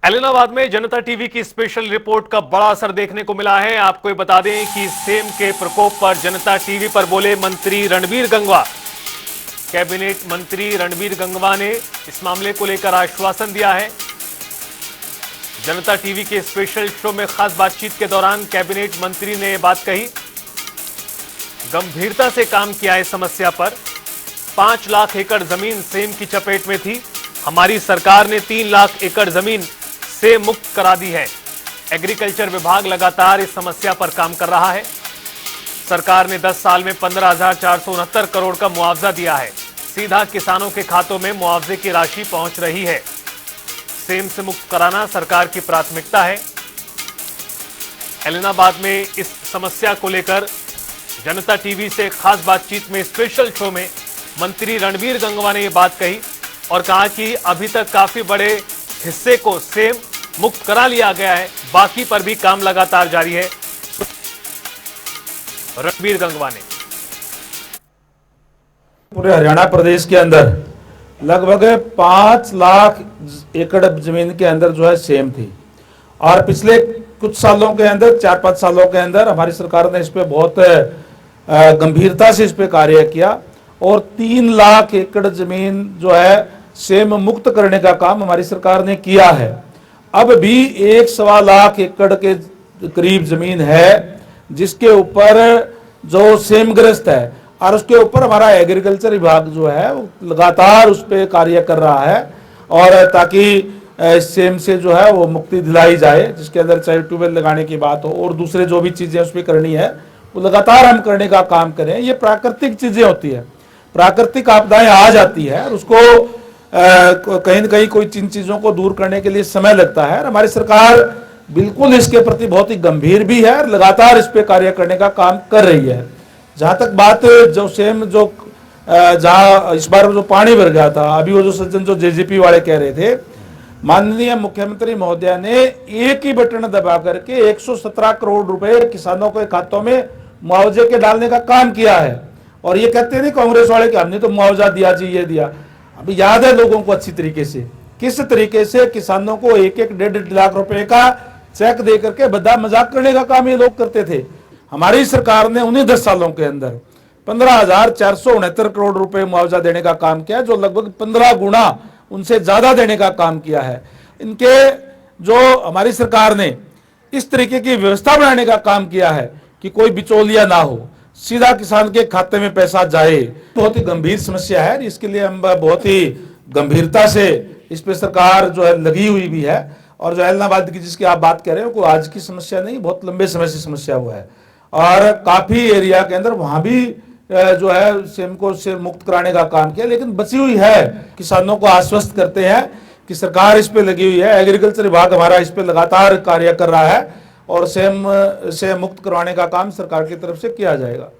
ऐलनाबाद में जनता टीवी की special report का बड़ा असर देखने को मिला है। आपको ये बता दें कि सेम के प्रकोप पर जनता टीवी पर बोले मंत्री रणबीर गंगवा। कैबिनेट मंत्री रणबीर गंगवा ने इस मामले को लेकर आश्वासन दिया है। जनता टीवी के स्पेशल शो में खास बातचीत के दौरान कैबिनेट मंत्री ने यह बात कही। गंभीरता से काम किया है समस्या पर। 5 लाख एकड़ जमीन सेम की चपेट में थी। हमारी सरकार ने 3 लाख एकड़ जमीन से मुक्त करा दी है। एग्रीकल्चर विभाग लगातार इस समस्या पर काम कर रहा है। सरकार ने 10 साल में 15,469 करोड़ का मुआवजा दिया है। सीधा किसानों के खातों में मुआवजे की राशि पहुंच रही है। सेम से मुक्त कराना सरकार की प्राथमिकता है। ऐलनाबाद में इस समस्या को लेकर जनता टीवी से खास बातचीत में स्पेशल शो में मंत्री रणबीर गंगवा ने यह बात कही और कहा कि अभी तक काफी बड़े हिस्से को सेम मुक्त करा लिया गया है, बाकी पर भी काम लगातार जारी है। रणबीर गंगवा ने पूरे हरियाणा प्रदेश के अंदर लगभग 5 लाख एकड़ जमीन के अंदर जो है सेम थी और पिछले कुछ सालों के अंदर 4-5 सालों के अंदर हमारी सरकार ने इस पे बहुत गंभीरता से इस पे कार्य किया और 3 लाख एकड़ जमीन जो है सेम मुक्त करने का काम हमारी सरकार ने किया है। अब भी 1.25 लाख एकड़ के करीब जमीन है जिसके ऊपर जो सेमग्रस्त है और उसके ऊपर हमारा एग्रीकल्चर विभाग जो है वो लगातार उस पर कार्य कर रहा है और ताकि सेम से जो है वो मुक्ति दिलाई जाए, जिसके अंदर चाहे ट्यूबवेल लगाने की बात हो और दूसरे जो भी चीजें उस पर करनी है वो लगातार हम करने का काम करें। ये प्राकृतिक चीजें होती है, प्राकृतिक आपदाएं आ जाती है और उसको कहीं न कहीं कोई जिन चीजों को दूर करने के लिए समय लगता है। हमारी सरकार बिल्कुल इसके प्रति बहुत ही गंभीर भी है और लगातार इस पे कार्य करने का काम कर रही है। जहां तक बात जो सेम जो जहां इस बार जो पानी भर गया था, अभी वो जो सज्जन जो जेजेपी वाले कह रहे थे, माननीय मुख्यमंत्री महोदय ने एक ही बटन दबा करके 117 करोड़ रुपए किसानों के खातों में मुआवजे के डालने का काम किया है। और ये कहते नहीं कांग्रेस वाले कि हमने तो मुआवजा दिया जी, ये दिया। अभी याद है लोगों को अच्छी तरीके से किस तरीके से किसानों को 1-1 लाख रुपए का चेक दे करके बदा मजाक करने का काम ये लोग करते थे। हमारी सरकार ने उन्हीं 10 सालों के अंदर 15,469 करोड़ रुपए मुआवजा देने का काम किया, जो लगभग 15 गुना उनसे ज्यादा देने का काम किया है। इनके जो हमारी सरकार ने इस तरीके की व्यवस्था बनाने का काम किया है कि कोई बिचौलिया ना हो, सीधा किसान के खाते में पैसा जाए। बहुत ही गंभीर समस्या है, इसके लिए हम बहुत ही गंभीरता से इस पे सरकार जो है लगी हुई भी है। और जो ऐलनाबाद की जिसकी आप बात कर रहे हो कोई आज की समस्या नहीं, बहुत लंबे समय से समस्या हुआ है और काफी एरिया के अंदर वहां भी जो है सेम को से मुक्त कराने का काम किया, लेकिन बची हुई है। किसानों को आश्वस्त करते हैं कि सरकार इस पे लगी हुई है, एग्रीकल्चर विभाग हमारा इस पे लगातार कार्य कर रहा है और सेम से मुक्त करवाने का काम सरकार की तरफ से किया जाएगा।